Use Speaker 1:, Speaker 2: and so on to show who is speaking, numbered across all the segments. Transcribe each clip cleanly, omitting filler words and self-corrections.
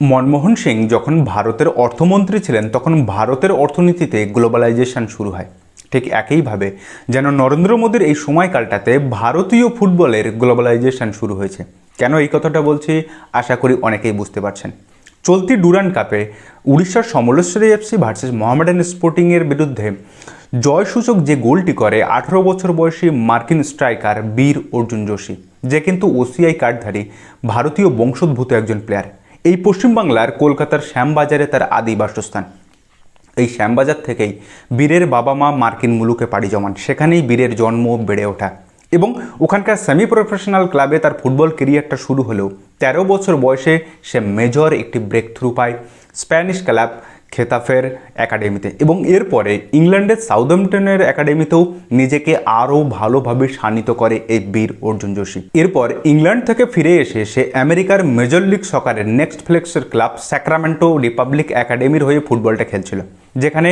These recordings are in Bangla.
Speaker 1: মনমোহন সিং যখন ভারতের অর্থমন্ত্রী ছিলেন তখন ভারতের অর্থনীতিতে গ্লোবালাইজেশন শুরু হয়। ঠিক একইভাবে যেন নরেন্দ্র মোদীর এই সময়কালটাতে ভারতীয় ফুটবলের গ্লোবালাইজেশন শুরু হয়েছে। কেন এই কথাটা বলছি আশা করি অনেকেই বুঝতে পারছেন। চলতি ডুরান্ড কাপে উড়িষ্যার সমলেশ্বরী এফসি ভার্সেস মোহামেডান স্পোর্টিংয়ের বিরুদ্ধে জয়সূচক যে গোলটি করে 18 বছর বয়সী মার্কিন স্ট্রাইকার বীর অর্জুন যোশী, যে কিন্তু ওসিআই কার্ডধারী ভারতীয় বংশোদ্ভূত একজন প্লেয়ার। এই পশ্চিমবাংলার কলকাতার শ্যামবাজারে তার আদি বাসস্থান। এই শ্যামবাজার থেকেই বীরের বাবা মা মার্কিন মুলুকে পাড়ি জমান, সেখানেই বীরের জন্ম বেড়ে ওঠা এবং ওখানকার সেমি প্রফেশনাল ক্লাবে তার ফুটবল কেরিয়ারটা শুরু হলেও 13 বছর বয়সে সে মেজর একটি ব্রেক থ্রু পায় স্প্যানিশ ক্লাব খেতাফের একাডেমিতে এবং এরপরে ইংল্যান্ডের সাউদাম্পটনের একাডেমিতেও নিজেকে আরও ভালোভাবে শানিত করে এই বীর অর্জুন যোশী। এরপর ইংল্যান্ড থেকে ফিরে এসে সে আমেরিকার মেজর লিগ সকারের নেক্সট ফ্লেক্সের ক্লাব স্যাক্রামেন্টো রিপাবলিক একাডেমির হয়ে ফুটবলটা খেলছিল, যেখানে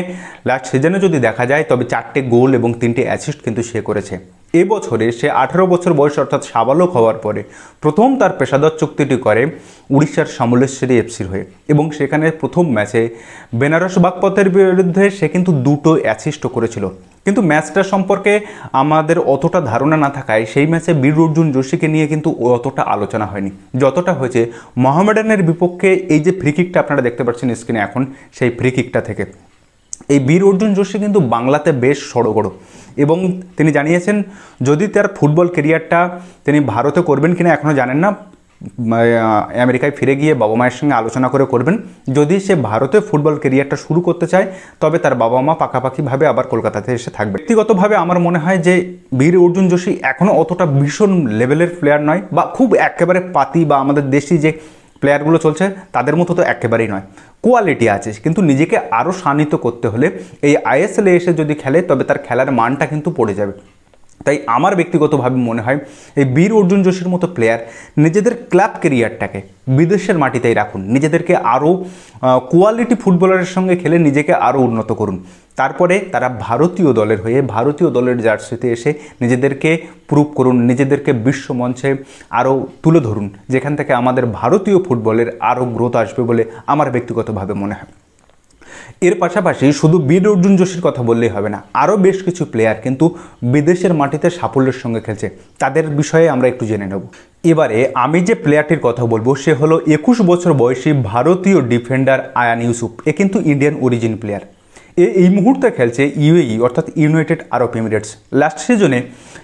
Speaker 1: লাস্ট সিজনে যদি দেখা যায় তবে 4টে গোল এবং 3টে অ্যাসিস্ট কিন্তু সে করেছে। এবছরে সে 18 বছর বয়স অর্থাৎ সাবালক হওয়ার পরে প্রথম তার পেশাদার চুক্তিটি করে উড়িষ্যার সমলেশ্বরী এফসির হয়ে এবং সেখানে প্রথম ম্যাচে বেনারস বাগপতের বিরুদ্ধে সে কিন্তু 2টো অ্যাসিস্টও করেছিল। কিন্তু ম্যাচটা সম্পর্কে আমাদের অতটা ধারণা না থাকায় সেই ম্যাচে বীর অর্জুন যোশীকে নিয়ে কিন্তু অতটা আলোচনা হয়নি, যতটা হয়েছে মোহামেডানের বিপক্ষে এই যে ফ্রি কিকটা আপনারা দেখতে পাচ্ছেন স্ক্রিনে এখন, সেই ফ্রি কিকটা থেকে। এই বীর অর্জুন যোশী কিন্তু বাংলাতে বেশ সড়গড় এবং তিনি জানিয়েছেন যদি তার ফুটবল কেরিয়ারটা তিনি ভারতে করবেন কিনা এখনও জানেন না, আমেরিকায় ফিরে গিয়ে বাবা মায়ের সঙ্গে আলোচনা করে করবেন। যদি সে ভারতে ফুটবল কেরিয়ারটা শুরু করতে চায় তবে তার বাবা মা পাকাপাকিভাবে আবার কলকাতাতে এসে থাকবে। ব্যক্তিগতভাবে আমার মনে হয় যে বীর অর্জুন যোশী এখনও অতটা ভীষণ লেভেলের প্লেয়ার নয় বা খুব একেবারে পাতি বা আমাদের দেশি যে প্লেয়ারগুলো চলছে তাদের মতো তো একেবারেই নয়, কোয়ালিটি আছে, কিন্তু নিজেকে আরও শানিত করতে হলে এই আইএসএলে এসে যদি খেলে তবে তার খেলার মানটা কিন্তু পড়ে যাবে। তাই আমার ব্যক্তিগতভাবে মনে হয় এই বীর অর্জুন যোশীর মতো প্লেয়ার নিজেদের ক্লাব কেরিয়ারটাকে বিদেশের মাটিতেই রাখুন, নিজেদেরকে আরও কোয়ালিটি ফুটবলারের সঙ্গে খেলে নিজেকে আরও উন্নত করুন, তারপরে তারা ভারতীয় দলের হয়ে ভারতীয় দলের জার্সিতে এসে নিজেদেরকে প্রুভ করুন, নিজেদেরকে বিশ্বমঞ্চে আরও তুলে ধরুন, যেখান থেকে আমাদের ভারতীয় ফুটবলের আরও গ্রোথ আসবে বলে আমার ব্যক্তিগতভাবে মনে হয়। এর পাশাপাশি শুধু বীর অর্জুন যোশীর কথা বললেই হবে না, আরও বেশ কিছু প্লেয়ার কিন্তু বিদেশের মাটিতে সাফল্যের সঙ্গে খেলছে, তাদের বিষয়ে আমরা একটু জেনে নেব। এবারে আমি যে প্লেয়ারটির কথা বলবো সে হলো 21 বছর বয়সী ভারতীয় ডিফেন্ডার আয়ান ইউসুফ। এ কিন্তু ইন্ডিয়ান অরিজিন প্লেয়ার। এই মুহূর্তে খেলছে ইউএই অর্থাৎ ইউনাইটেড আরব এমিরেটস। লাস্ট সিজনে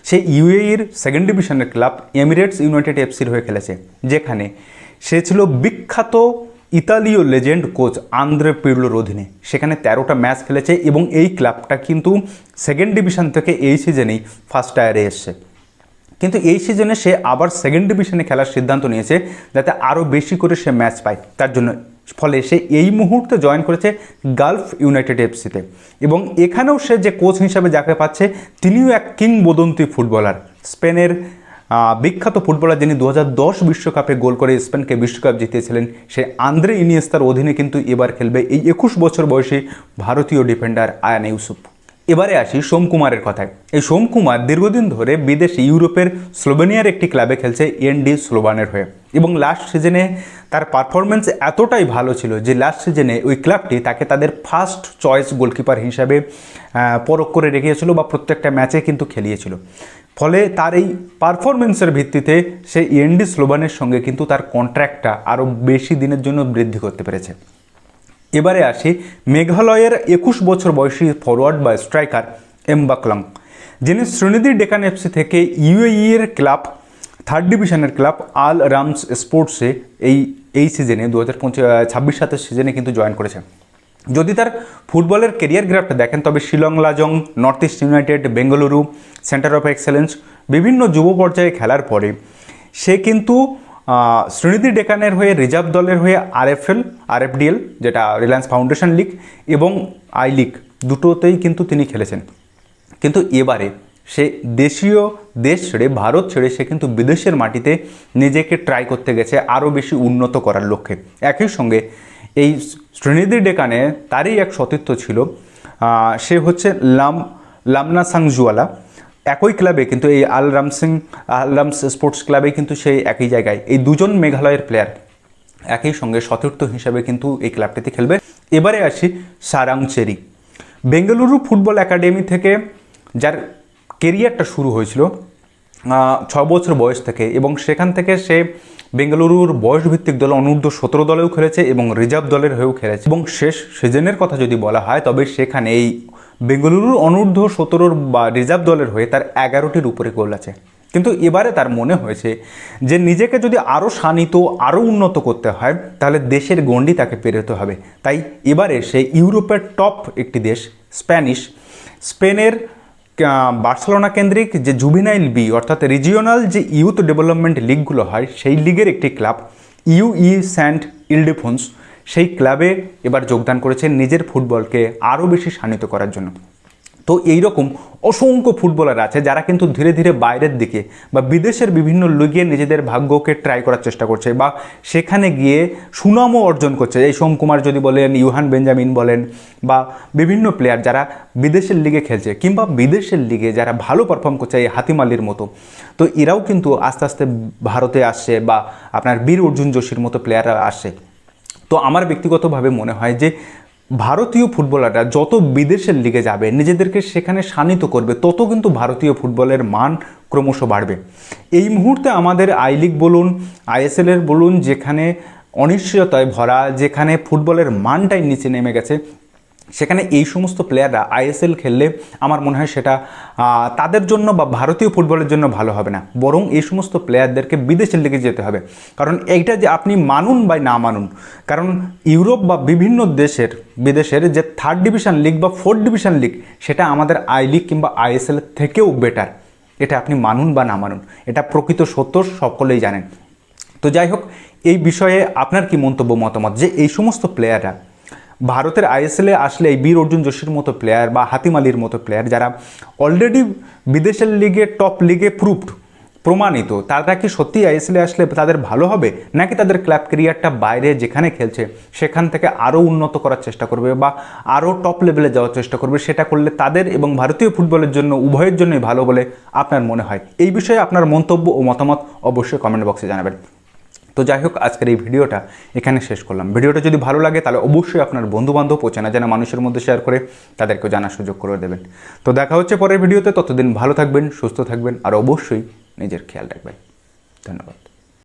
Speaker 1: সে ইউএইর সেকেন্ড ডিভিশনের ক্লাব এমিরেটস ইউনাইটেড এফসির হয়ে খেলেছে, যেখানে সে ছিল বিখ্যাত ইতালীয় লেজেন্ড কোচ আন্দ্রে পিরলোর অধীনে। সেখানে 13টা ম্যাচ খেলেছে এবং এই ক্লাবটা কিন্তু সেকেন্ড ডিভিশন থেকে এই সিজনেই ফার্স্ট টায়ারে এসছে। কিন্তু এই সিজনে সে আবার সেকেন্ড ডিভিশনে খেলার সিদ্ধান্ত নিয়েছে যাতে আরও বেশি করে সে ম্যাচ পায়, তার জন্য ফলে সে এই মুহূর্তে জয়েন করেছে গালফ ইউনাইটেড এফসিতে এবং এখানেও সে যে কোচ হিসাবে যাকে পাচ্ছে তিনিও এক কিংবদন্তি ফুটবলার, স্পেনের বিখ্যাত ফুটবলার যিনি 2010 বিশ্বকাপে গোল করে স্পেনকে বিশ্বকাপ জিতিয়েছিলেন, সে আন্দ্রে ইনিয়েস্তার অধীনে কিন্তু এবার খেলবে এই 21 বছর বয়সী ভারতীয় ডিফেন্ডার আয়ান ইউসুফ। এবারে আসি সোমকুমারের কথায়। এই সোমকুমার দীর্ঘদিন ধরে বিদেশে ইউরোপের স্লোভেনিয়ার একটি ক্লাবে খেলছে এনডি স্লোভানের হয়ে এবং লাস্ট সিজনে তার পারফরমেন্স এতটাই ভালো ছিল যে লাস্ট সিজনে ওই ক্লাবটি তাকে তাদের ফার্স্ট চয়েস গোলকিপার হিসাবে পরখ করে রেখেছিল বা প্রত্যেকটা ম্যাচে কিন্তু খেলিয়েছিল। ফলে তার এই পারফরমেন্সের ভিত্তিতে সে এনডি স্লোভানের সঙ্গে কিন্তু তার কন্ট্রাক্টটা আরও বেশি দিনের জন্য বৃদ্ধি করতে পেরেছে। এবারে আসি মেঘালয়ের 21 বছর বয়সী ফরওয়ার্ড বা স্ট্রাইকার এমবাকলং, যিনি শ্রীনিধি ডেকান এফসি থেকে ইউএইয়ের ক্লাব থার্ড ডিভিশনের ক্লাব আল রামস স্পোর্টসে এই সিজনে 2026-27 সিজনে কিন্তু জয়েন করেছে। যদি তার ফুটবলের কেরিয়ার গ্রাফটা দেখেন তবে Shillong Lajong, north east United, Bengaluru, centre of excellence বিভিন্ন যুব পর্যায়ে খেলার পরে সে কিন্তু শ্রীনিধি ডেকানের হয়ে রিজার্ভ দলের হয়ে আরএফডিএল যেটা রিলায়েন্স ফাউন্ডেশন লিগ এবং আই লিগ দুটোতেই কিন্তু তিনি খেলেছেন। কিন্তু এবারে সে দেশ ছেড়ে ভারত ছেড়ে সে কিন্তু বিদেশের মাটিতে নিজেকে ট্রাই করতে গেছে আরও বেশি উন্নত করার লক্ষ্যে। একই সঙ্গে এই শ্রীনিধি ডেকানে তারই এক সতীর্থ ছিল, সে হচ্ছে লামনা সাংজুয়ালা। একই ক্লাবে কিন্তু এই আল রামস স্পোর্টস ক্লাবে কিন্তু সেই একই জায়গায় এই দুজন মেঘালয়ের প্লেয়ার একই সঙ্গে সতীর্থ হিসাবে কিন্তু এই ক্লাবটিতে খেলবে। এবারে আসি সারাং চেরি। বেঙ্গালুরু ফুটবল একাডেমি থেকে যার কেরিয়ারটা শুরু হয়েছিল 6 বছর বয়স থেকে, এবং সেখান থেকে সে বেঙ্গালুরুর বয়সভিত্তিক দল অনূর্ধ্ব-17 দলেও খেলেছে এবং রিজার্ভ দলের হয়েও খেলেছে। এবং শেষ সিজনের কথা যদি বলা হয় তবে সেখানে এই বেঙ্গালুরুর অনূর্ধ্ব-17 বা রিজার্ভ দলের হয়ে তার 11টির উপরে গোল আছে। কিন্তু এবারে তার মনে হয়েছে যে নিজেকে যদি আরও শানিত, আরও উন্নত করতে হয় তাহলে দেশের গণ্ডি তাকে পেরোতে হবে। তাই এবারে সে ইউরোপের টপ একটি দেশ স্পেনের বার্সেলোনা কেন্দ্রিক যে জুভেনাইল বি অর্থাৎ রিজিওনাল যে ইউথ ডেভেলপমেন্ট লিগগুলো হয় সেই লিগের একটি ক্লাব ইউই সেন্ট ইলডেফোন্স, সেই ক্লাবে এবার যোগদান করেছে নিজের ফুটবলকে আরও বেশি শানিত করার জন্য। তো এইরকম অসংখ্য ফুটবলার আছে যারা কিন্তু ধীরে ধীরে বাইরের দিকে বা বিদেশের বিভিন্ন লিগে নিজেদের ভাগ্যকে ট্রাই করার চেষ্টা করছে বা সেখানে গিয়ে সুনামও অর্জন করছে। এই সোম কুমার যদি বলেন, ইউহান বেঞ্জামিন বলেন, বা বিভিন্ন প্লেয়ার যারা বিদেশের লিগে খেলছে কিংবা বিদেশের লিগে যারা ভালো পারফর্ম করছে, এই হাতিম আলীর মতো, তো এরাও কিন্তু আস্তে আস্তে ভারতে আসছে বা আপনার বীর অর্জুন যোশীর মতো প্লেয়াররা আসছে। তো আমার ব্যক্তিগতভাবে মনে হয় যে ভারতীয় ফুটবলাররা যত বিদেশের লিগে যাবে, নিজেদেরকে সেখানে শানিত করবে, তত কিন্তু ভারতীয় ফুটবলের মান ক্রমশ বাড়বে। এই মুহূর্তে আমাদের আই লিগ বলুন, আইএসএলের বলুন, যেখানে অনিশ্চয়তায় ভরা, যেখানে ফুটবলের মানটাই নিচে নেমে গেছে, সেখানে এই সমস্ত প্লেয়াররা আইএসএল খেললে আমার মনে হয় সেটা তাদের জন্য বা ভারতীয় ফুটবলের জন্য ভালো হবে না, বরং এই সমস্ত প্লেয়ারদেরকে বিদেশের লিগে যেতে হবে। কারণ এইটা যে আপনি মানুন বা না মানুন, কারণ ইউরোপ বা বিভিন্ন বিদেশের যে 3rd ডিভিশন লিগ বা 4th ডিভিশন লিগ সেটা আমাদের আই লিগ কিংবা আইএসএল থেকেও বেটার। এটা আপনি মানুন বা না মানুন, এটা প্রকৃত সত্য, সকলেই জানেন। তো যাই হোক, এই বিষয়ে আপনার কি মন্তব্য, মতামত যে এই সমস্ত প্লেয়াররা ভারতের আইএসএলে আসলে এই বীর অর্জুন যোশীর মতো প্লেয়ার বা হাতিম আলীর মতো প্লেয়ার যারা অলরেডি বিদেশের লিগে টপ লিগে প্রমাণিত, তারা কি সত্যি আইএসএলে আসলে তাদের ভালো হবে, নাকি তাদের ক্লাব ক্যারিয়ারটা বাইরে যেখানে খেলছে সেখান থেকে আরও উন্নত করার চেষ্টা করবে বা আরও টপ লেভেলে যাওয়ার চেষ্টা করবে? সেটা করলে তাদের এবং ভারতীয় ফুটবলের জন্য উভয়ের জন্যই ভালো বলে আপনার মনে হয়? এই বিষয়ে আপনার মন্তব্য ও মতামত অবশ্যই কমেন্ট বক্সে জানাবেন। তো যাই হোক, আজকের এই ভিডিওটা এখানে শেষ করলাম। ভিডিওটা যদি ভালো লাগে তাহলে অবশ্যই আপনার বন্ধুবান্ধব ও চেনা জানা মানুষের মধ্যে শেয়ার করে তাদেরকেও জানার সুযোগ করে দেবেন। তো দেখা হচ্ছে পরের ভিডিওতে, ততদিন ভালো থাকবেন, সুস্থ থাকবেন আর অবশ্যই নিজের খেয়াল রাখবেন। ধন্যবাদ।